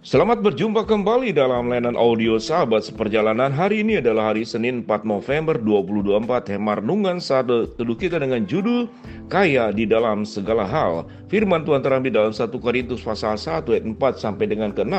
Selamat berjumpa kembali dalam layanan audio Sahabat Seperjalanan. Hari ini adalah hari Senin 4 November 2024. Tema renungan sade teduh kita dengan judul Kaya di dalam segala hal. Firman Tuhan terambil dalam 1 Korintus pasal 1 ayat 4 sampai dengan ke-6.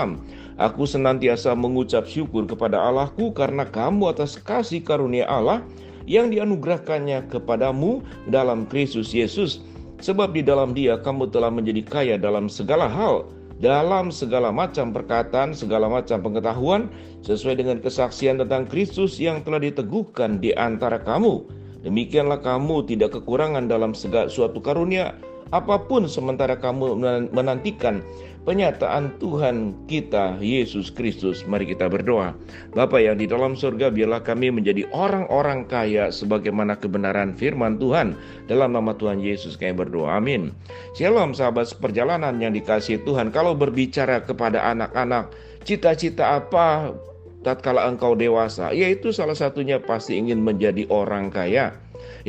Aku senantiasa mengucap syukur kepada Allahku karena kamu atas kasih karunia Allah yang dianugerahkannya kepadamu dalam Kristus Yesus. Sebab di dalam Dia kamu telah menjadi kaya dalam segala hal, dalam segala macam perkataan, segala macam pengetahuan, sesuai dengan kesaksian tentang Kristus yang telah diteguhkan di antara kamu. Demikianlah kamu tidak kekurangan dalam segala suatu karunia apapun sementara kamu menantikan penyataan Tuhan kita Yesus Kristus. Mari kita berdoa. Bapa yang di dalam surga, biarlah kami menjadi orang-orang kaya sebagaimana kebenaran firman Tuhan. Dalam nama Tuhan Yesus kami berdoa, amin. Shalom sahabat seperjalanan yang dikasihi Tuhan. Kalau berbicara kepada anak-anak, cita-cita apa tatkala engkau dewasa? Yaitu salah satunya pasti ingin menjadi orang kaya,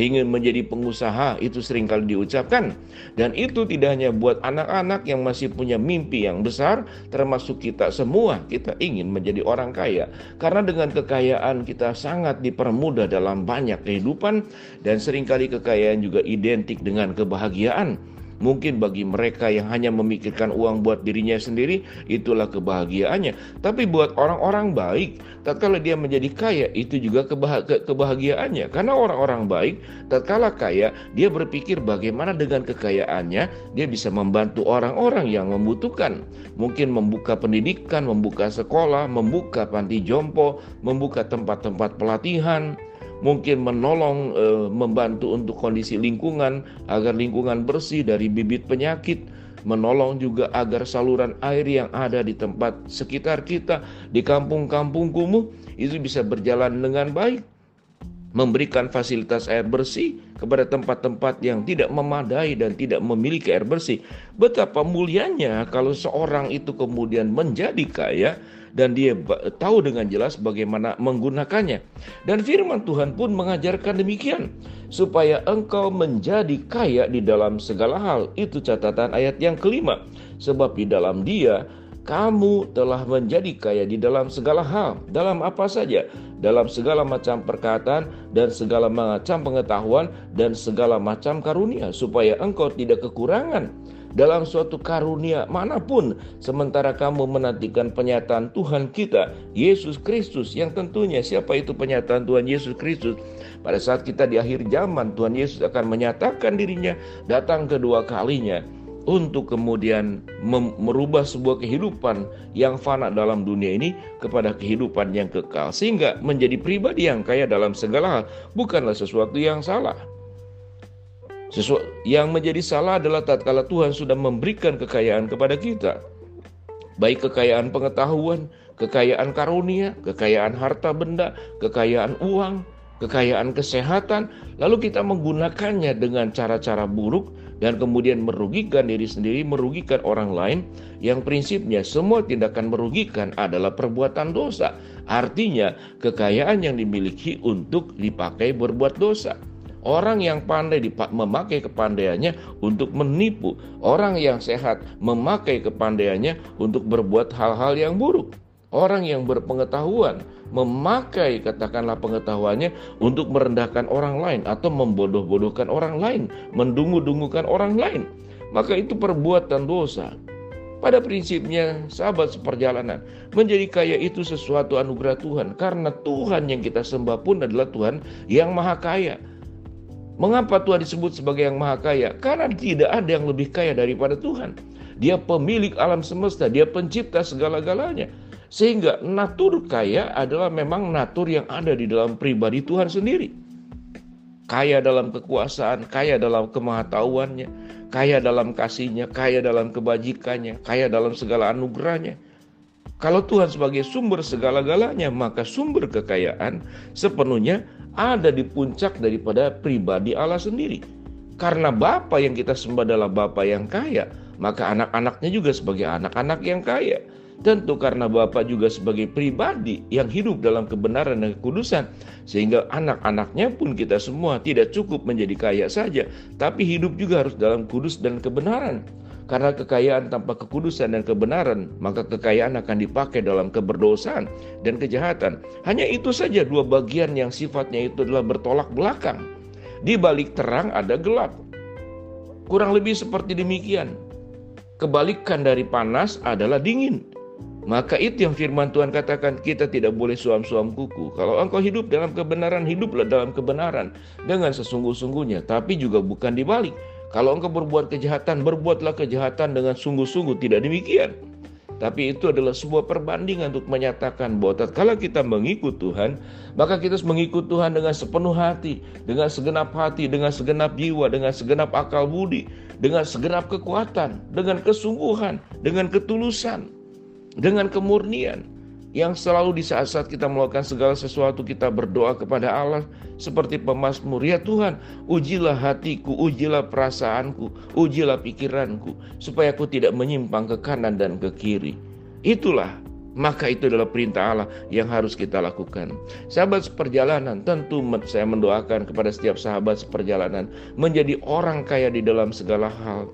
ingin menjadi pengusaha. Itu seringkali diucapkan. Dan itu tidak hanya buat anak-anak yang masih punya mimpi yang besar, termasuk kita semua. Kita ingin menjadi orang kaya, karena dengan kekayaan kita sangat dipermudah dalam banyak kehidupan. Dan seringkali kekayaan juga identik dengan kebahagiaan. Mungkin bagi mereka yang hanya memikirkan uang buat dirinya sendiri, itulah kebahagiaannya. Tapi buat orang-orang baik, tatkala dia menjadi kaya, itu juga kebahagiaannya. Karena orang-orang baik, tatkala kaya, dia berpikir bagaimana dengan kekayaannya dia bisa membantu orang-orang yang membutuhkan. Mungkin membuka pendidikan, membuka sekolah, membuka panti jompo, membuka tempat-tempat pelatihan, mungkin menolong, membantu untuk kondisi lingkungan, agar lingkungan bersih dari bibit penyakit, menolong juga agar saluran air yang ada di tempat sekitar kita, di kampung-kampung kumuh, itu bisa berjalan dengan baik, memberikan fasilitas air bersih kepada tempat-tempat yang tidak memadai dan tidak memiliki air bersih. Betapa mulianya kalau seorang itu kemudian menjadi kaya dan dia tahu dengan jelas bagaimana menggunakannya. Dan firman Tuhan pun mengajarkan demikian, supaya engkau menjadi kaya di dalam segala hal. Itu catatan ayat yang kelima. Sebab di dalam Dia kamu telah menjadi kaya di dalam segala hal. Dalam apa saja? Dalam segala macam perkataan dan segala macam pengetahuan dan segala macam karunia, supaya engkau tidak kekurangan dalam suatu karunia manapun sementara kamu menantikan penyataan Tuhan kita Yesus Kristus. Yang tentunya siapa itu penyataan Tuhan Yesus Kristus? Pada saat kita di akhir zaman, Tuhan Yesus akan menyatakan dirinya datang kedua kalinya untuk kemudian merubah sebuah kehidupan yang fana dalam dunia ini kepada kehidupan yang kekal. Sehingga menjadi pribadi yang kaya dalam segala hal bukanlah sesuatu yang salah. Yang menjadi salah adalah tatkala Tuhan sudah memberikan kekayaan kepada kita, baik kekayaan pengetahuan, kekayaan karunia, kekayaan harta benda, kekayaan uang, kekayaan kesehatan, lalu kita menggunakannya dengan cara-cara buruk dan kemudian merugikan diri sendiri, merugikan orang lain. Yang prinsipnya semua tindakan merugikan adalah perbuatan dosa. Artinya kekayaan yang dimiliki untuk dipakai berbuat dosa. Orang yang pandai memakai kepandaiannya untuk menipu. Orang yang sehat memakai kepandaiannya untuk berbuat hal-hal yang buruk. Orang yang berpengetahuan memakai katakanlah pengetahuannya untuk merendahkan orang lain atau membodoh-bodohkan orang lain, mendungu-dungukan orang lain. Maka itu perbuatan dosa. Pada prinsipnya sahabat seperjalanan, menjadi kaya itu sesuatu anugerah Tuhan. Karena Tuhan yang kita sembah pun adalah Tuhan yang maha kaya. Mengapa Tuhan disebut sebagai yang maha kaya? Karena tidak ada yang lebih kaya daripada Tuhan. Dia pemilik alam semesta, Dia pencipta segala-galanya. Sehingga natur kaya adalah memang natur yang ada di dalam pribadi Tuhan sendiri. Kaya dalam kekuasaan, kaya dalam kemahatauannya, kaya dalam kasihnya, kaya dalam kebajikannya, kaya dalam segala anugerahnya. Kalau Tuhan sebagai sumber segala-galanya, maka sumber kekayaan sepenuhnya ada di puncak daripada pribadi Allah sendiri. Karena Bapa yang kita sembah adalah Bapa yang kaya, maka anak-anaknya juga sebagai anak-anak yang kaya. Tentu karena Bapa juga sebagai pribadi yang hidup dalam kebenaran dan kekudusan, sehingga anak-anaknya pun kita semua tidak cukup menjadi kaya saja, tapi hidup juga harus dalam kudus dan kebenaran. Karena kekayaan tanpa kekudusan dan kebenaran, maka kekayaan akan dipakai dalam keberdosaan dan kejahatan. Hanya itu saja dua bagian yang sifatnya itu adalah bertolak belakang. Di balik terang ada gelap. Kurang lebih seperti demikian. Kebalikan dari panas adalah dingin. Maka itu yang firman Tuhan katakan, kita tidak boleh suam-suam kuku. Kalau engkau hidup dalam kebenaran, hiduplah dalam kebenaran dengan sesungguh-sungguhnya, tapi juga bukan dibalik. Kalau engkau berbuat kejahatan, berbuatlah kejahatan dengan sungguh-sungguh, tidak demikian. Tapi itu adalah sebuah perbandingan untuk menyatakan bahwa tatkala kita mengikut Tuhan, maka kita harus mengikut Tuhan dengan sepenuh hati, dengan segenap hati, dengan segenap jiwa, dengan segenap akal budi, dengan segenap kekuatan, dengan kesungguhan, dengan ketulusan, dengan kemurnian, yang selalu di saat-saat kita melakukan segala sesuatu kita berdoa kepada Allah seperti pemazmur, ya Tuhan, ujilah hatiku, ujilah perasaanku, ujilah pikiranku, supaya aku tidak menyimpang ke kanan dan ke kiri. Maka itu adalah perintah Allah yang harus kita lakukan. Sahabat seperjalanan, tentu saya mendoakan kepada setiap sahabat seperjalanan menjadi orang kaya di dalam segala hal.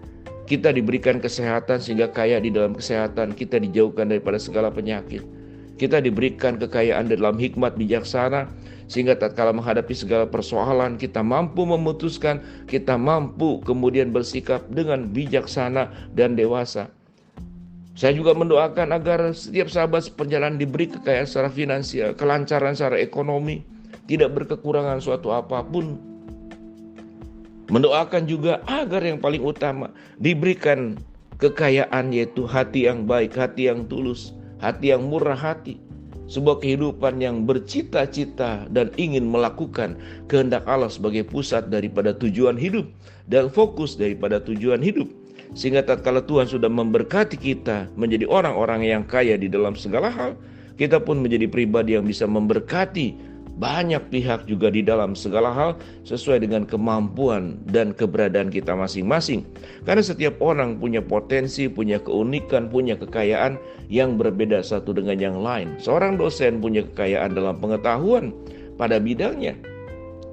Kita diberikan kesehatan sehingga kaya di dalam kesehatan, kita dijauhkan daripada segala penyakit. Kita diberikan kekayaan dalam hikmat bijaksana sehingga tatkala menghadapi segala persoalan kita mampu memutuskan, kita mampu kemudian bersikap dengan bijaksana dan dewasa. Saya juga mendoakan agar setiap sahabat seperjalanan diberi kekayaan secara finansial, kelancaran secara ekonomi, tidak berkekurangan suatu apapun. Mendoakan juga agar yang paling utama diberikan kekayaan, yaitu hati yang baik, hati yang tulus, hati yang murah hati, sebuah kehidupan yang bercita-cita dan ingin melakukan kehendak Allah sebagai pusat daripada tujuan hidup dan fokus daripada tujuan hidup. Sehingga tatkala Tuhan sudah memberkati kita menjadi orang-orang yang kaya di dalam segala hal, kita pun menjadi pribadi yang bisa memberkati banyak pihak juga di dalam segala hal sesuai dengan kemampuan dan keberadaan kita masing-masing. Karena setiap orang punya potensi, punya keunikan, punya kekayaan yang berbeda satu dengan yang lain. Seorang dosen punya kekayaan dalam pengetahuan pada bidangnya.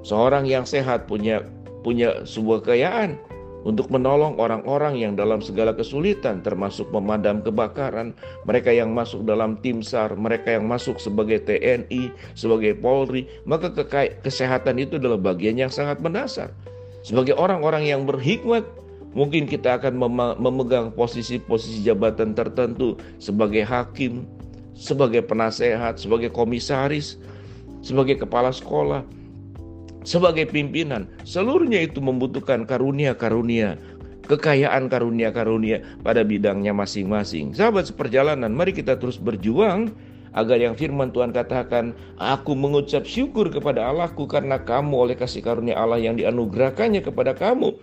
Seorang yang sehat punya sebuah kekayaan untuk menolong orang-orang yang dalam segala kesulitan, termasuk pemadam kebakaran, mereka yang masuk dalam tim SAR, mereka yang masuk sebagai TNI, sebagai Polri. Maka kesehatan itu adalah bagian yang sangat mendasar. Sebagai orang-orang yang berhikmat, mungkin kita akan memegang posisi-posisi jabatan tertentu sebagai hakim, sebagai penasehat, sebagai komisaris, sebagai kepala sekolah, sebagai pimpinan. Seluruhnya itu membutuhkan karunia-karunia, kekayaan karunia-karunia pada bidangnya masing-masing. Sahabat seperjalanan, mari kita terus berjuang agar yang firman Tuhan katakan, aku mengucap syukur kepada Allahku karena kamu oleh kasih karunia Allah yang dianugerahkannya kepada kamu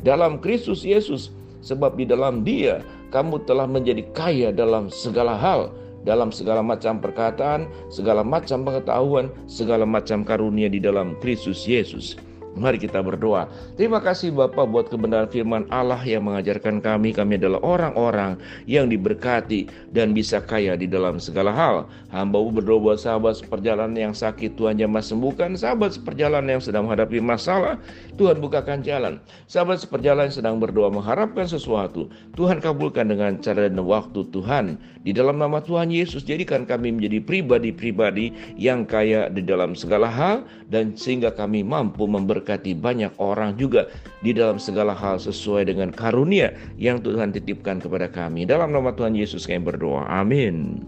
dalam Kristus Yesus, sebab di dalam Dia kamu telah menjadi kaya dalam segala hal, dalam segala macam perkataan, segala macam pengetahuan, segala macam karunia di dalam Kristus Yesus. Mari kita berdoa. Terima kasih Bapa buat kebenaran firman Allah yang mengajarkan kami adalah orang-orang yang diberkati dan bisa kaya di dalam segala hal. Hamba-Mu berdoa buat sahabat seperjalanan yang sakit, Tuhan jamah sembuhkan. Sahabat seperjalanan yang sedang menghadapi masalah, Tuhan bukakan jalan. Sahabat seperjalanan yang sedang berdoa mengharapkan sesuatu, Tuhan kabulkan dengan cara dan waktu Tuhan. Di dalam nama Tuhan Yesus, jadikan kami menjadi pribadi-pribadi yang kaya di dalam segala hal, dan sehingga kami mampu memberkati banyak orang juga di dalam segala hal sesuai dengan karunia yang Tuhan titipkan kepada kami. Dalam nama Tuhan Yesus kami berdoa. Amin.